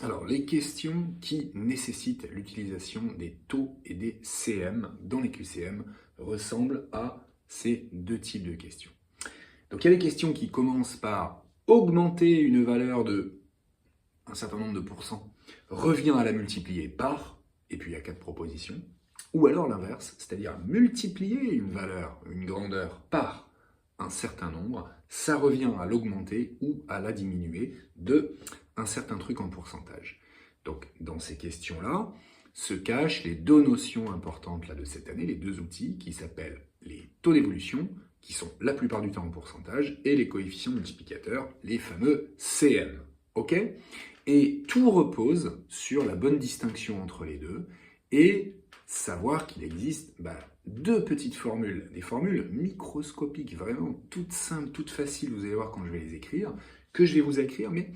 Alors, les questions qui nécessitent l'utilisation des taux et des CM dans les QCM ressemblent à ces deux types de questions. Donc, il y a les questions qui commencent par augmenter une valeur de un certain nombre de pourcents, revient à la multiplier par, et puis il y a 4 propositions, ou alors l'inverse, c'est-à-dire multiplier une valeur, une grandeur par un certain nombre, ça revient à l'augmenter ou à la diminuer de un certain truc en pourcentage. Donc dans ces questions-là se cachent les deux notions importantes là, de cette année, les deux outils qui s'appellent les taux d'évolution, qui sont la plupart du temps en pourcentage, et les coefficients multiplicateurs, les fameux CM. Ok ? Et tout repose sur la bonne distinction entre les deux et savoir qu'il existe deux petites formules, des formules microscopiques, vraiment toutes simples, toutes faciles, vous allez voir quand je vais les écrire, que je vais vous écrire, mais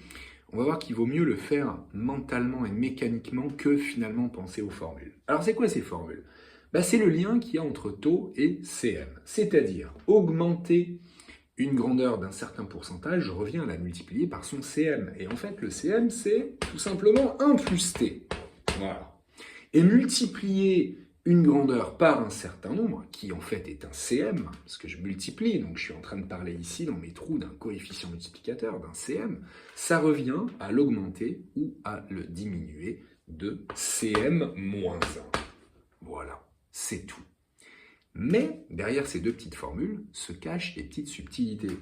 on va voir qu'il vaut mieux le faire mentalement et mécaniquement que finalement penser aux formules. Alors c'est quoi ces formules ? C'est le lien qu'il y a entre taux et CM, c'est-à-dire augmenter une grandeur d'un certain pourcentage, je reviens à la multiplier par son CM. Et en fait, le CM, c'est tout simplement 1 plus T. Voilà. Et multiplier une grandeur par un certain nombre, qui en fait est un CM, parce que je multiplie, donc je suis en train de parler ici dans mes trous d'un coefficient multiplicateur, d'un CM, ça revient à l'augmenter ou à le diminuer de CM moins 1. Voilà, c'est tout. Mais derrière ces deux petites formules se cachent des petites subtilités.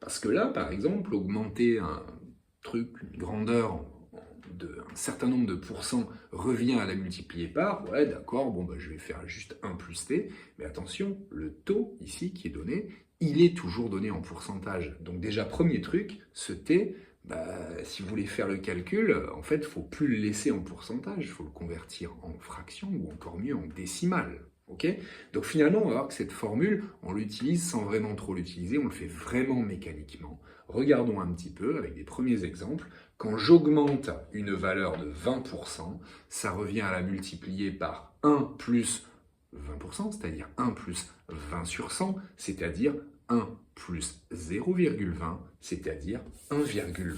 Parce que là, par exemple, augmenter un truc, une grandeur d'un certain nombre de pourcents revient à la multiplier par, ouais d'accord, je vais faire juste 1 plus t, mais attention, le taux ici qui est donné, il est toujours donné en pourcentage. Donc déjà, premier truc, ce t, si vous voulez faire le calcul, en fait, il ne faut plus le laisser en pourcentage, il faut le convertir en fraction ou encore mieux en décimale. Okay ? Donc finalement, on va voir que cette formule, on l'utilise sans vraiment trop l'utiliser, on le fait vraiment mécaniquement. Regardons un petit peu avec des premiers exemples. Quand j'augmente une valeur de 20%, ça revient à la multiplier par 1 plus 20%, c'est-à-dire 1 plus 20 sur 100, c'est-à-dire 1 plus 0,20, c'est-à-dire 1,20.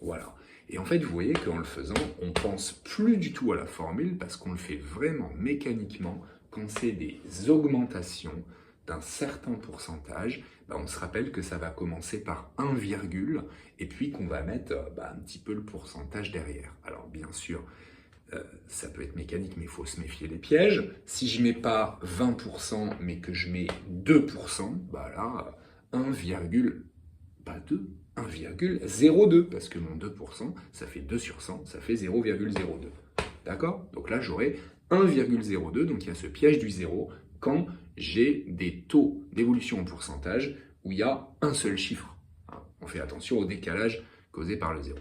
Voilà. Et en fait, vous voyez qu'en le faisant, on ne pense plus du tout à la formule parce qu'on le fait vraiment mécaniquement. Quand c'est des augmentations d'un certain pourcentage, on se rappelle que ça va commencer par 1, et puis qu'on va mettre un petit peu le pourcentage derrière. Alors bien sûr, ça peut être mécanique, mais il faut se méfier des pièges. Si je ne mets pas 20%, mais que je mets 2%, là, 1,02, parce que mon 2%, ça fait 2 sur 100, ça fait 0,02. D'accord ? Donc là, j'aurai 1,02, donc il y a ce piège du zéro, quand j'ai des taux d'évolution en pourcentage où il y a un seul chiffre. On fait attention au décalage causé par le zéro.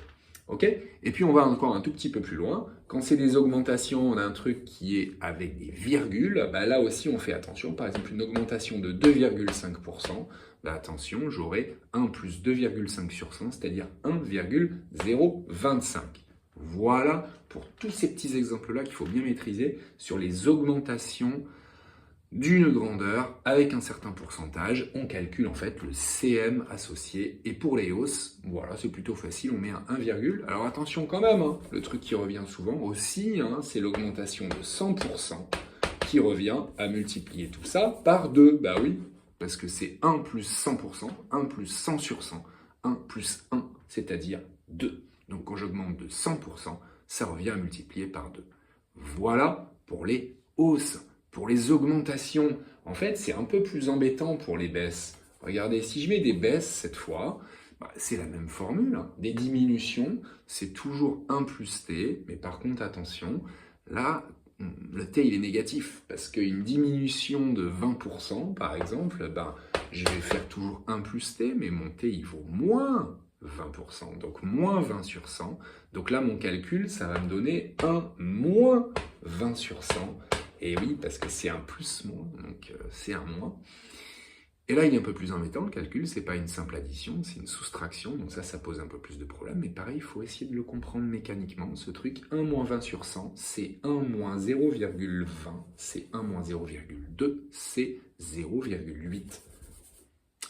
Ok ? Et puis on va encore un tout petit peu plus loin. Quand c'est des augmentations d'un truc qui est avec des virgules, là aussi on fait attention. Par exemple, une augmentation de 2,5%, attention, j'aurai 1 plus 2,5 sur 100, c'est-à-dire 1,025. Voilà pour tous ces petits exemples-là qu'il faut bien maîtriser sur les augmentations d'une grandeur avec un certain pourcentage. On calcule en fait le CM associé. Et pour les hausses, voilà, c'est plutôt facile, on met un 1, alors attention quand même, le truc qui revient souvent aussi, c'est l'augmentation de 100% qui revient à multiplier tout ça par 2. Oui, parce que c'est 1 plus 100%, 1 plus 100 sur 100, 1 plus 1, c'est-à-dire 2. Donc quand j'augmente de 100%, ça revient à multiplier par 2. Voilà pour les hausses. Pour les augmentations, en fait, c'est un peu plus embêtant pour les baisses. Regardez, si je mets des baisses cette fois, c'est la même formule. Des diminutions, c'est toujours 1 plus t, mais par contre, attention, là, le t, il est négatif, parce qu'une diminution de 20%, par exemple, je vais faire toujours 1 plus t, mais mon t, il vaut moins 20%, donc moins 20 sur 100. Donc là, mon calcul, ça va me donner 1 moins 20 sur 100. Et oui, parce que c'est un plus-moins, donc c'est un moins. Et là, il est un peu plus embêtant, le calcul, c'est pas une simple addition, c'est une soustraction, donc ça pose un peu plus de problèmes. Mais pareil, il faut essayer de le comprendre mécaniquement. Ce truc, 1 moins 20 sur 100, c'est 1 moins 0,20, c'est 1 moins 0,2, c'est 0,8.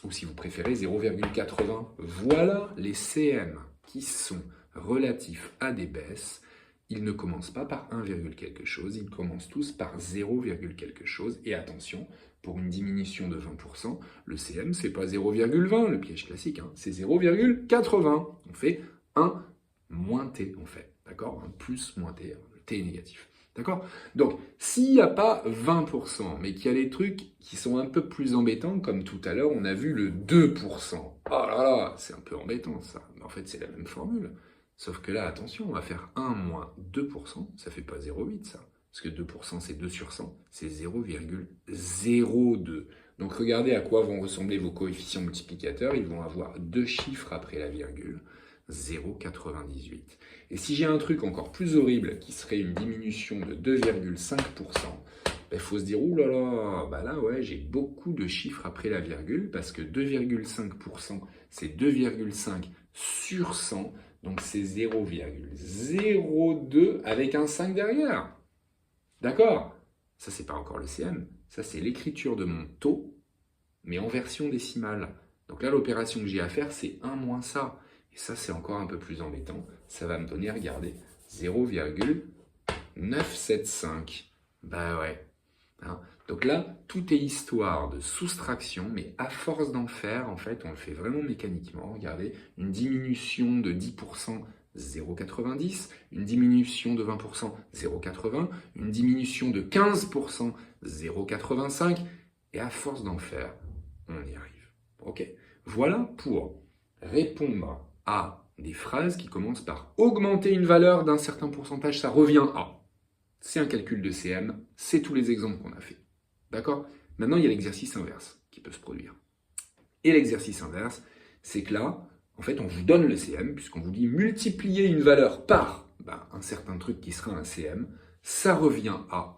Ou si vous préférez, 0,80. Voilà les CM qui sont relatifs à des baisses, ils ne commencent pas par 1, quelque chose, ils commencent tous par 0, quelque chose. Et attention, pour une diminution de 20%, le CM, c'est pas 0,20, le piège classique, hein, c'est 0,80. On fait 1 moins T, on fait, d'accord? 1 plus moins T, le T est négatif. D'accord? Donc, s'il n'y a pas 20%, mais qu'il y a des trucs qui sont un peu plus embêtants, comme tout à l'heure, on a vu le 2%. Oh là là, c'est un peu embêtant ça. Mais en fait, c'est la même formule. Sauf que là, attention, on va faire 1 moins 2%, ça fait pas 0,8 ça. Parce que 2% c'est 2 sur 100, c'est 0,02. Donc regardez à quoi vont ressembler vos coefficients multiplicateurs, ils vont avoir deux chiffres après la virgule, 0,98. Et si j'ai un truc encore plus horrible, qui serait une diminution de 2,5%, il faut se dire, ouh là là, bah là ouais, j'ai beaucoup de chiffres après la virgule, parce que 2,5%, c'est 2,5 sur 100, donc c'est 0,02 avec un 5 derrière. D'accord? Ça, c'est pas encore le CM, ça c'est l'écriture de mon taux, mais en version décimale. Donc là, l'opération que j'ai à faire, c'est 1 moins ça. Et ça, c'est encore un peu plus embêtant. Ça va me donner, regardez, 0,975. Bah ouais. Hein? Donc là, tout est histoire de soustraction, mais à force d'en faire, en fait, on le fait vraiment mécaniquement. Regardez, une diminution de 10%, 0,90, une diminution de 20%, 0,80, une diminution de 15%, 0,85, et à force d'en faire, on y arrive. Ok? Voilà pour répondre à des phrases qui commencent par augmenter une valeur d'un certain pourcentage, ça revient à. C'est un calcul de CM, c'est tous les exemples qu'on a fait. D'accord? Maintenant, il y a l'exercice inverse qui peut se produire. Et l'exercice inverse, c'est que là, en fait, on vous donne le CM, puisqu'on vous dit multiplier une valeur par un certain truc qui sera un CM, ça revient à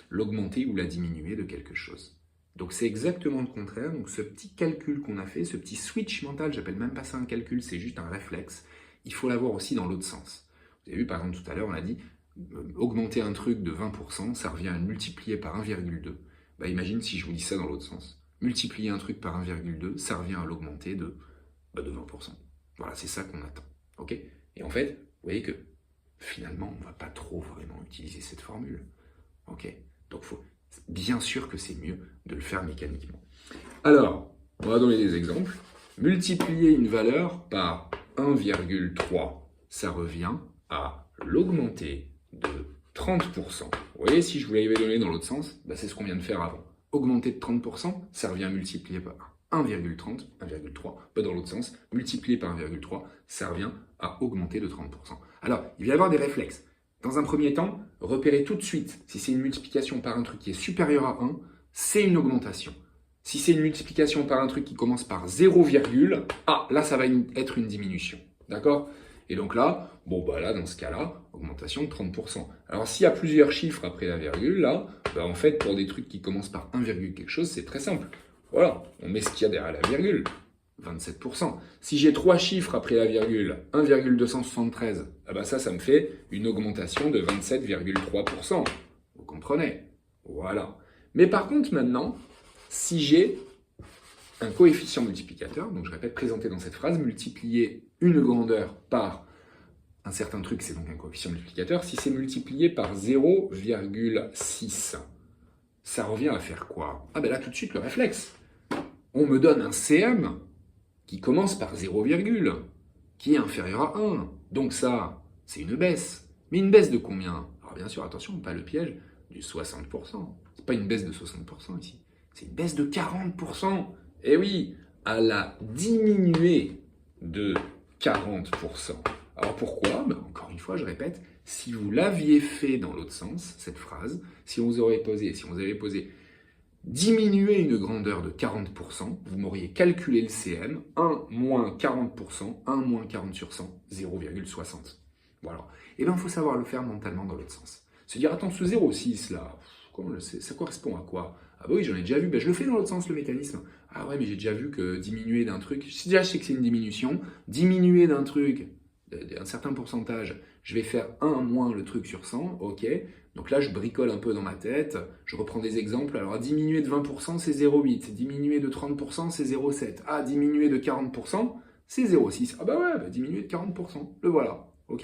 l'augmenter ou la diminuer de quelque chose. Donc c'est exactement le contraire. Donc ce petit calcul qu'on a fait, ce petit switch mental, j'appelle même pas ça un calcul, c'est juste un réflexe, il faut l'avoir aussi dans l'autre sens. Vous avez vu, par exemple, tout à l'heure, on a dit augmenter un truc de 20%, ça revient à le multiplier par 1,2. Bah, imagine si je vous dis ça dans l'autre sens. Multiplier un truc par 1,2, ça revient à l'augmenter de 20%. Voilà, c'est ça qu'on attend. Ok? Et en fait, vous voyez que finalement, on ne va pas trop vraiment utiliser cette formule. Ok? Donc, bien sûr que c'est mieux de le faire mécaniquement. Alors, on va donner des exemples. Multiplier une valeur par 1,3, ça revient à l'augmenter de 30%. Vous voyez, si je vous l'avais donné dans l'autre sens, c'est ce qu'on vient de faire avant. Augmenter de 30%, ça revient à multiplier par 1,30, 1,3. Dans l'autre sens, multiplier par 1,3, ça revient à augmenter de 30%. Alors, il va y avoir des réflexes. Dans un premier temps, repérez tout de suite si c'est une multiplication par un truc qui est supérieur à 1, c'est une augmentation. Si c'est une multiplication par un truc qui commence par 0, là ça va être une diminution. D'accord? Et donc là, là dans ce cas-là, augmentation de 30%. Alors s'il y a plusieurs chiffres après la virgule, là, en fait pour des trucs qui commencent par 1, quelque chose, c'est très simple. Voilà, on met ce qu'il y a derrière la virgule. 27%. Si j'ai 3 chiffres après la virgule, 1,273, ça me fait une augmentation de 27,3%. Vous comprenez? Voilà. Mais par contre, maintenant, si j'ai un coefficient multiplicateur, donc je répète, présenté dans cette phrase, multiplier une grandeur par un certain truc, c'est donc un coefficient multiplicateur, si c'est multiplié par 0,6, ça revient à faire quoi? Là, tout de suite, le réflexe. On me donne un CM qui commence par 0, qui est inférieur à 1. Donc ça, c'est une baisse. Mais une baisse de combien? Alors bien sûr, attention, pas le piège, du 60%. C'est pas une baisse de 60% ici. C'est une baisse de 40%. Eh oui, à la diminuer de 40%. Alors pourquoi? Encore une fois, je répète, si vous l'aviez fait dans l'autre sens, cette phrase, si on vous avait posé diminuer une grandeur de 40%, vous m'auriez calculé le CM, 1 moins 40%, 1 moins 40 sur 100, 0,60. Voilà. Et bien, il faut savoir le faire mentalement dans l'autre sens. Se dire, attends, ce 0,6 là, comment le sait, ça correspond à quoi? Ah bah oui, j'en ai déjà vu, je le fais dans l'autre sens, le mécanisme. Ah ouais, mais j'ai déjà vu que diminuer d'un truc, déjà je sais que c'est une diminution, diminuer d'un truc, d'un certain pourcentage, je vais faire 1 moins le truc sur 100, ok. Donc là, je bricole un peu dans ma tête, je reprends des exemples. Alors, diminuer de 20%, c'est 0,8. Diminuer de 30%, c'est 0,7. Ah, diminuer de 40%, c'est 0,6. Ah bah ouais, diminuer de 40%, le voilà. ok?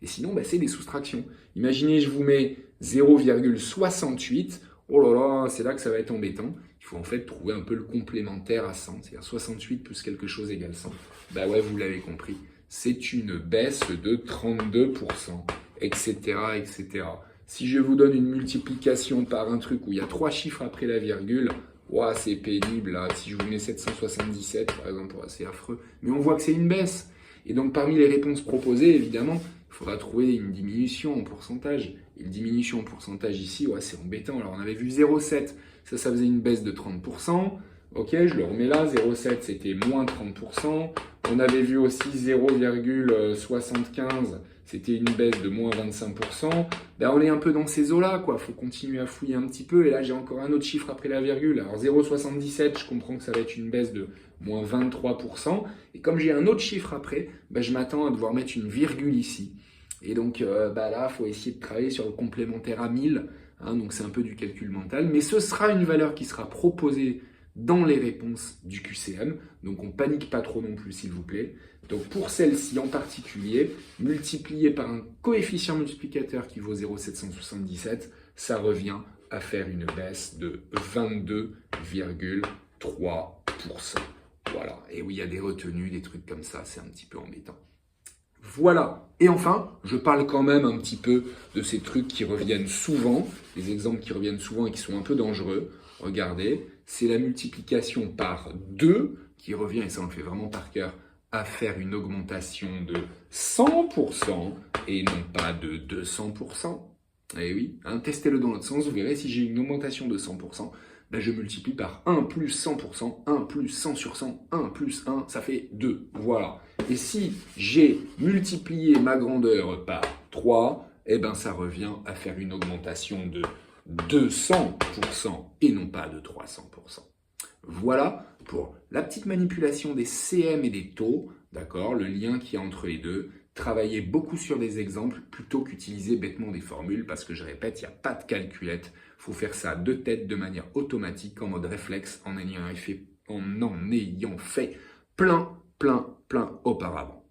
Et sinon, c'est des soustractions. Imaginez, je vous mets 0,68. Oh là là, c'est là que ça va être embêtant. Il faut en fait trouver un peu le complémentaire à 100, c'est-à-dire 68 plus quelque chose égale 100. Bah ouais, vous l'avez compris. C'est une baisse de 32%, etc., etc. Si je vous donne une multiplication par un truc où il y a 3 chiffres après la virgule, ouah, c'est pénible là. Si je vous mets 777, par exemple, c'est affreux. Mais on voit que c'est une baisse. Et donc, parmi les réponses proposées, évidemment, il faudra trouver une diminution en pourcentage. Et une diminution en pourcentage ici, ouais, c'est embêtant. Alors, on avait vu 0,7, ça faisait une baisse de 30%. Ok, je le remets là, 0,7 c'était moins 30%. On avait vu aussi 0,75, c'était une baisse de moins 25%. On est un peu dans ces eaux-là, quoi. Faut continuer à fouiller un petit peu. Et là, j'ai encore un autre chiffre après la virgule. Alors 0,77, je comprends que ça va être une baisse de moins 23%. Et comme j'ai un autre chiffre après, je m'attends à devoir mettre une virgule ici. Et donc là, il faut essayer de travailler sur le complémentaire à 1000. Donc c'est un peu du calcul mental. Mais ce sera une valeur qui sera proposée dans les réponses du QCM. Donc on panique pas trop non plus, s'il vous plaît. Donc pour celle-ci en particulier, multiplié par un coefficient multiplicateur qui vaut 0,777, ça revient à faire une baisse de 22,3%. Voilà. Et oui, il y a des retenues, des trucs comme ça, c'est un petit peu embêtant. Voilà. Et enfin, je parle quand même un petit peu de ces trucs qui reviennent souvent, des exemples qui reviennent souvent et qui sont un peu dangereux. Regardez, c'est la multiplication par 2 qui revient, et ça on le fait vraiment par cœur, à faire une augmentation de 100% et non pas de 200%. Eh oui, testez-le dans l'autre sens, vous verrez, si j'ai une augmentation de 100%, je multiplie par 1 plus 100%, 1 plus 100 sur 100, 1 plus 1, ça fait 2. Voilà. Et si j'ai multiplié ma grandeur par 3, ça revient à faire une augmentation de 200% et non pas de 300%. Voilà pour la petite manipulation des CM et des taux, d'accord, le lien qu'il y a entre les deux. Travaillez beaucoup sur des exemples plutôt qu'utiliser bêtement des formules parce que je répète, il n'y a pas de calculette. Il faut faire ça de tête de manière automatique, en mode réflexe, en en ayant fait plein auparavant.